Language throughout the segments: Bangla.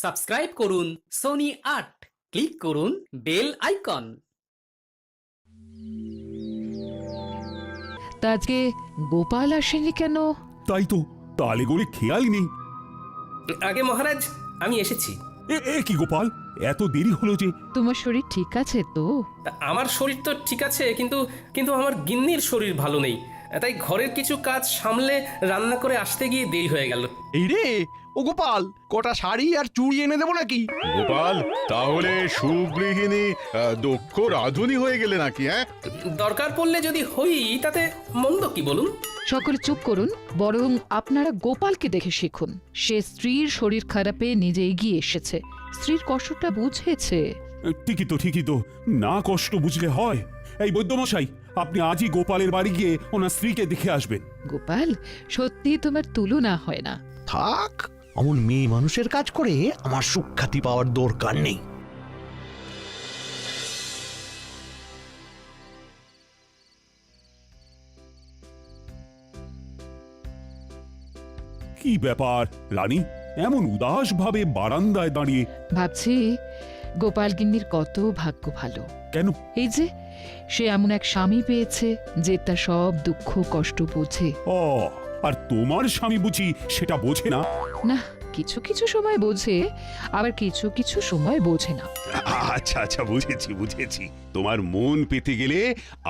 সাবস্ক্রাইব করুন সোনি ৮, ক্লিক করুন বেল আইকন। তা আজকে গোপাল আসেনি কেন? তাই তো, তালে গড়ে খেয়ালই নেই। আগে মহারাজ, আমি এসেছি। এ কি গোপাল, এত দেরি হলো যে? তোমার শরীর ঠিক আছে তো? আমার শরীর তো ঠিক আছে, কিন্তু কিন্তু আমার গিন্নির শরীর ভালো নেই। তাই ঘরের কিছু কাজ সামলে রান্না করে আসতে গিয়ে দেরি হয়ে গেল। এই রে ও গোপাল, কটা শাড়ি আর চুড়ি এনে দেবো নাকি? গোপাল, তাহলে সুগৃহিণী দক্ষ রাধুনী হয়ে গেলে নাকি? দরকার পড়লে যদি হই তাতে মন্দ কি বলুন? সকলে চুপ করুন, বরং আপনারা গোপালকে দেখে শিখুন। সে স্ত্রীর শরীর খারাপে নিজে এগিয়ে এসেছে, স্ত্রীর কষ্টটা বুঝেছে। ঠিকই তো, না কষ্ট বুঝলে হয়? এই বৈদ্যমশাই, আপনি আজই গোপালের বাড়ি গিয়ে ওনার স্ত্রীকে দেখে আসবেন। গোপাল, সত্যি তোমার তুলনা হয় না। থাক, অমন মেয়ে মানুষের কাজ করে আমার সুখ্যাতি পাওয়ার দরকার নেই। কি ব্যাপার রানী, এমন উদাস ভাবে বারান্দায় দাঁড়িয়ে? ভাবছি গোপাল গিন্নির কত ভাগ্য ভালো। কেন? এই যে সে এমন এক স্বামী পেয়েছে যে তার সব দুঃখ কষ্ট বোঝে। ও, আর তোমার স্বামী বুঝি সেটা বোঝে না? না, কিছু কিছু সময় বোঝে, আবার কিছু কিছু সময় বোঝে না। আচ্ছা বুঝেছি। তোমার মন পেতে গেলে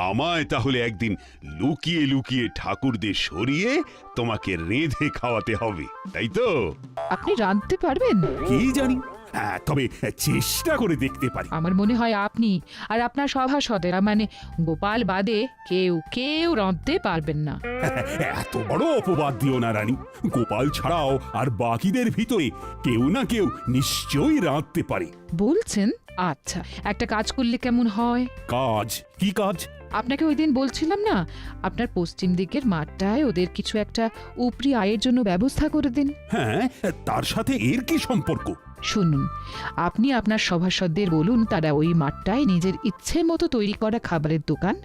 আমায় তাহলে একদিন লুকিয়ে লুকিয়ে ঠাকুরদের সরিয়ে তোমাকে রেঁধে খাওয়াতে হবে, তাই তো? আপনি রাঁধতে পারবেন? কি জানি, তবে চেষ্টা করে দেখতে পারি। আমার মনে হয় আপনি আর আপনার সভাসদেরা, মানে গোপাল বাদে কেউ রাঁধতে পারবেন না। এত বড় অপবাদ দিও না রানী। গোপাল ছাড়াও আর বাকিদের ভিতরে কেউ না কেউ নিশ্চয়ই রাঁধতে পারে। বলছেন? আচ্ছা, একটা কাজ করলে কেমন হয়? কাজ? কি কাজ? আপনাকে ওই দিন বলছিলাম না, আপনার পশ্চিম দিকের মাঠটায় ওদের কিছু একটা উপরি আয়ের জন্য ব্যবস্থা করে দিন। হ্যাঁ, তার সাথে এর কি সম্পর্ক? শুনুন, আপনি আপনার সভাসদদের বলুন তারা ওই মাঠটায় নিজের ইচ্ছে মতো তৈরি করা খাবারের দোকান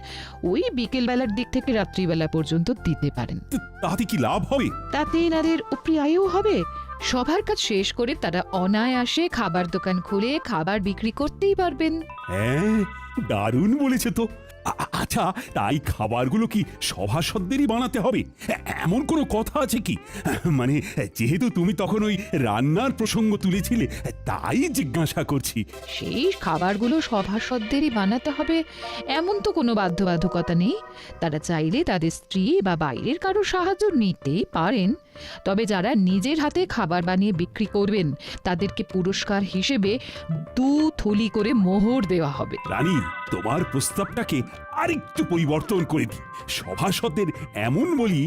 ওই বিকেলবেলার দিক থেকে রাত্রিবেলা পর্যন্ত দিতে পারেন। তাতে কি লাভ হবে? তাতে এনাদের উপরি আয়ও হবে। সবার কাজ শেষ করে তারা অনায়াসে খাবার দোকান খুলে খাবার বিক্রি করতেই পারবেন। হ্যাঁ, দারুণ বলেছে তো। আচ্ছা, তাই খাবারগুলো কি সভাসদেরই বানাতে হবে? এমন কোনো কথা আছে কি? মানে, যেহেতু তুমি তখন ওই রান্নার প্রসঙ্গ তুলেছিলে, তাই জিজ্ঞাসা করছি। সেই খাবারগুলো সভাসদেরই বানাতে হবে এমন তো কোনো বাধ্যবাধকতা নেই। তারা চাইলে তাদের স্ত্রী বা বাইরের কারো সাহায্য নিতেই পারেন। তবে যারা নিজের হাতে খাবার বানিয়ে বিক্রি করবেন তাদেরকে পুরস্কার হিসেবে 2 থলি করে মোহর দেওয়া হবে। রানী, তোমার প্রস্তাবটাকে আরেকটু পরিবর্তন করে দিই। সভাসদের এমন বলি,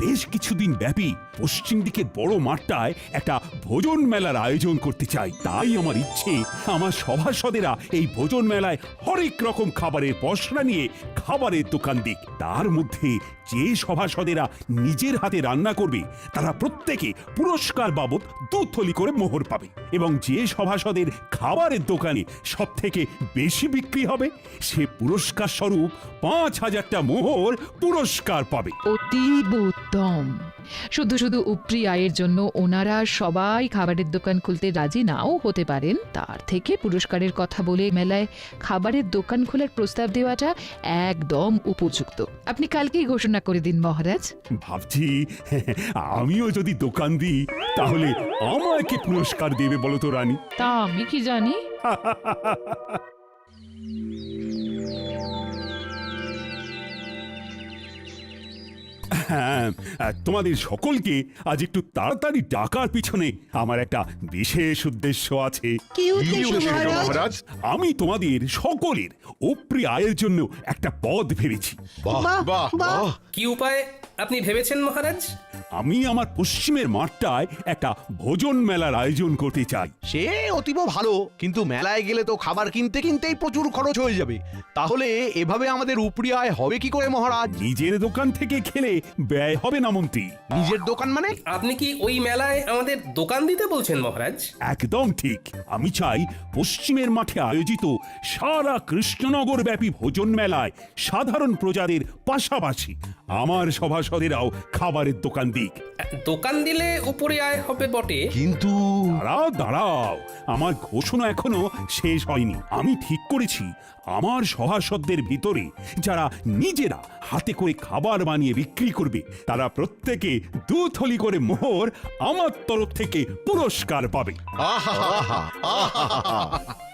বেশ কিছুদিন ব্যাপী পশ্চিম দিকের বড় মাঠটায় একটা ভোজন মেলার আয়োজন করতে চাই। তাই আমার ইচ্ছে, আমার সভাসদেরা এই ভোজন মেলায় হরেক রকম খাবারের পসরা নিয়ে খাবারের দোকান দিক। তার মধ্যে যে সভাসদেরা নিজের হাতে রান্না করবে তারা প্রত্যেকে পুরস্কার বাবদ 2 থলি করে মোহর পাবে, এবং যে সভাসদের খাবারের দোকানে সব থেকে বেশি বিক্রি হবে সে পুরস্কার স্বরূপ 5000টা মোহর পুরস্কার পাবে। অতীব উত্তম। শুধু শুধু উপরি আয়ের জন্য ওনারা সবাই খাবারের দোকান খুলতে রাজি নাও হতে পারেন, তার থেকে পুরস্কারের কথা বলে মেলায় খাবারের দোকান খোলার প্রস্তাব দেওয়াটা একদম উপযুক্ত। আপনি কালকেই ঘোষণা করে দিন মহারাজ। ভাবছি, আমিও যদি দোকান দিই তাহলে আমাকে পুরস্কার দেবে বলো তো রানী? তা আমি কি জানি। হ্যাঁ, তোমাদের সকলকে আজ একটু তাড়াতাড়ি ডাকার পিছনে আমার একটা বিশেষ উদ্দেশ্য আছে। কি উদ্দেশ্য মহারাজ? আমি তোমাদের সকলের উপরি আয়ের জন্য একটা পদ ভেবেছি। বাহ বাহ বাহ! কি উপায় আপনি ভেবেছেন মহারাজ? আমি আমার পশ্চিমের মাঠটায় একটা ভোজন মেলার আয়োজন করতে চাই। সে অতীব ভালো, কিন্তু মেলায় গেলে তো খাবার কিনতে কিনতেই প্রচুর খরচ হয়ে যাবে। তাহলে এভাবে আমাদের উপরি আয় হবে কি করে মহারাজ? নিজের দোকান থেকে খেলে ব্যয় হবে না মন্ত্রী। নিজের দোকান মানে? আপনি কি ওই মেলায় আমাদের দোকান দিতে বলছেন মহারাজ? একদম ঠিক। আমি চাই পশ্চিমের মাঠে আয়োজিত সারা কৃষ্ণনগর ব্যাপী ভোজন মেলায় সাধারণ প্রজাদের পাশাপাশি আমার সভাসদেরাও খাবারের দোকান দিক। দোকান দিলে উপরে আয় হবে বটে, কিন্তু দাঁড়াও দাঁড়াও, আমার ঘোষণা এখনো শেষ হয়নি। আমি ঠিক করেছি আমার সভাসদদের ভিতরে যারা নিজেরা হাতে করে খাবার বানিয়ে বিক্রি করবে তারা প্রত্যেকে 2 থলি করে মোহর আমার তরফ থেকে পুরস্কার পাবে।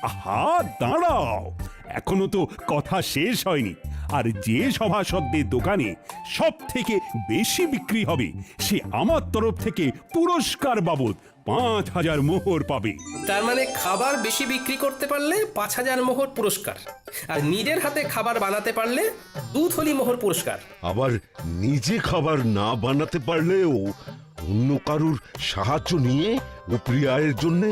আহা দাঁড়াও, এখনো তো কথা শেষ হয়নি। আর যে সভাসদদের দোকানে সব থেকে বেশি বিক্রি হবে সে আমার তরফ থেকে পুরস্কার বাবদ 5,000 মোহর পাবে। তার মানে খাবার বেশি বিক্রি করতে পারলে 5,000 মোহর পুরস্কার, আর নিজের হাতে খাবার বানাতে পারলে 2 থলি মোহর পুরস্কার। আবার নিজে খাবার না বানাতে পারলেও অন্য কারুর সাহায্য নিয়ে উপরি আয়ের জন্য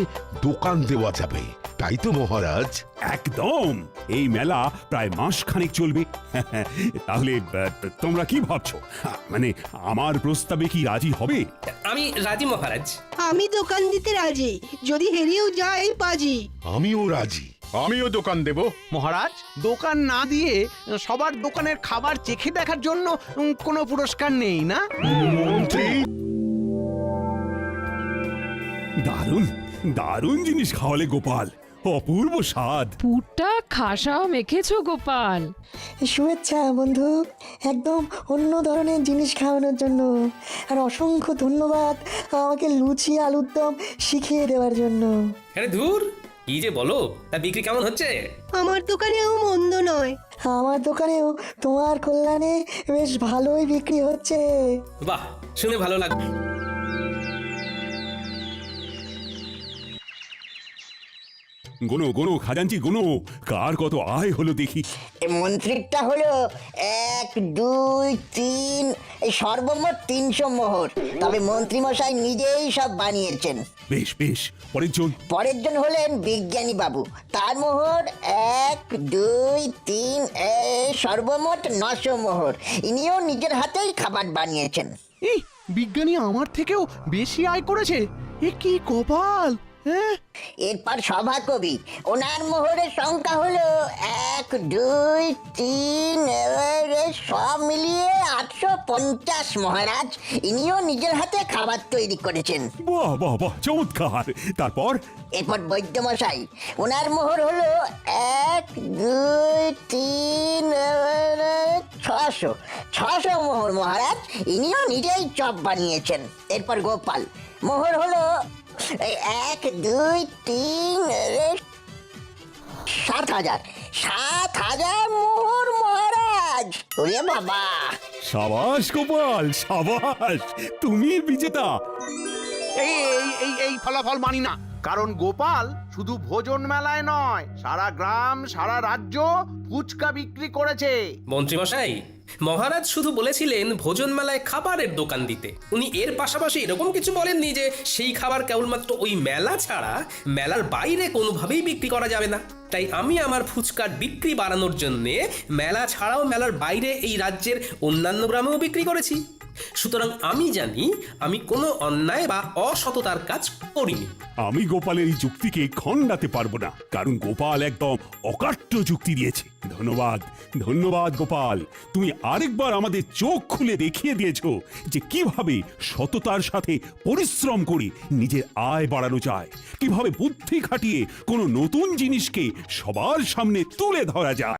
দোকান দেওয়া যাবে, তাই তো মহারাজ? একদম, এই মেলা প্রায় মাসখানেক চলবে। তাহলে তোমরা কি ভাবছো, মানে আমার প্রস্তাবে কি রাজি হবে? আমি রাজি মহারাজ। আমি দোকান দিতে রাজি, যদি হেরেও যাই বাজি। আমিও রাজি। আমিও দোকান দেব। মহারাজ, দোকান না দিয়ে সবার দোকানের খাবার চেখে দেখার জন্য কোনো পুরস্কার নেই না? মন্ত্রী, দারুণ দারুণ জিনিস খাওয়ালে গোপাল, অপূর্ব স্বাদ। পুরটা খাসাও মেখেছো গোপাল। শুভেচ্ছা বন্ধু, একদম অন্য ধরনের জিনিস খাওয়ানোর জন্য। আর অসংখ্য ধন্যবাদ আমাকে লুচি আলুর দম শিখিয়ে দেওয়ার জন্য। আরে ধুর, কি যে বলো, তা বিক্রি কেমন হচ্ছে? আমার দোকানেও মন্দ নয়। আমার দোকানেও তোমার কল্যাণে বেশ ভালোই বিক্রি হচ্ছে। বাহ, শুনে ভালো লাগবে। গোনো গোনো খাজাঞ্চি গোনো, কার কত আয় হলো দেখি। মন্ত্রীরটা হলো 1, 2, 3, এই সর্বমোট 300 মোহর। তবে মন্ত্রী মশাই নিজেই সব বানিয়েছেন। বেশ বেশ, পরের জন। পরের জন হলেন বিজ্ঞানী বাবু, তার মোহর 1, 2, 3, সর্বমোট 900 মোহর। ইনিও নিজের হাতেই খাবার বানিয়েছেন। এই বিজ্ঞানী আমার থেকেও বেশি আয় করেছে, এ কি কপাল! হ্যাঁ, এরপর সভাকবি, ওনার মোহরের সংখ্যা হলো 1, 2, 3, সব মিলিয়ে 850 মহারাজ। ইনিও নিজের হাতে খাবার তৈরি করেছেন। বাহ বাহ বাহ, চমৎকার। তারপর এরপর বৈদ্যমশাই, ওনার মোহর হলো 1, 2, 3, 600 মোহর মহারাজ। ইনিও নিজেই চপ বানিয়েছেন। এরপর গোপাল, মোহর হলো 1, 2, 3, 7,000 মোহর মহারাজ। ওরে বাবা! সাবাস গোপাল, সাবাস, তুমি বিজেতা। এই এই এই এই ফলাফল মানি না, কারণ গোপাল শুধু ভোজন মেলায় নয়, সারা গ্রাম সারা রাজ্য ফুচকা বিক্রি করেছে। মন্ত্রী মশাই, মহারাজ শুধু বলেছিলেন ভোজন মেলায় খাবারের দোকান দিতে। উনি এর পাশাপাশি এরকম কিছু বলেননি যে সেই খাবার কেবলমাত্র ওই মেলা ছাড়া মেলার বাইরে কোনোভাবেই বিক্রি করা যাবে না। তাই আমি আমার ফুচকার বিক্রি বাড়ানোর জন্য মেলা ছাড়াও মেলার বাইরে এই রাজ্যের অন্যান্য গ্রামেও বিক্রি করেছি। সুতরাং আমি জানি আমি কোনো অন্যায় বা অসততার কাজ করিনি। আমি গোপালের এই যুক্তিকে খণ্ডাতে পারবো না, কারণ গোপাল একদম অকাট্য যুক্তি দিয়েছে। ধন্যবাদ ধন্যবাদ গোপাল, তুমি আরেকবার আমাদের চোখ খুলে দেখিয়ে দিয়েছো যে কিভাবে সততার সাথে পরিশ্রম করে নিজের আয় বাড়ানো যায়, কিভাবে বুদ্ধি খাটিয়ে কোনো নতুন জিনিসকে সবার সামনে তুলে ধরা যায়।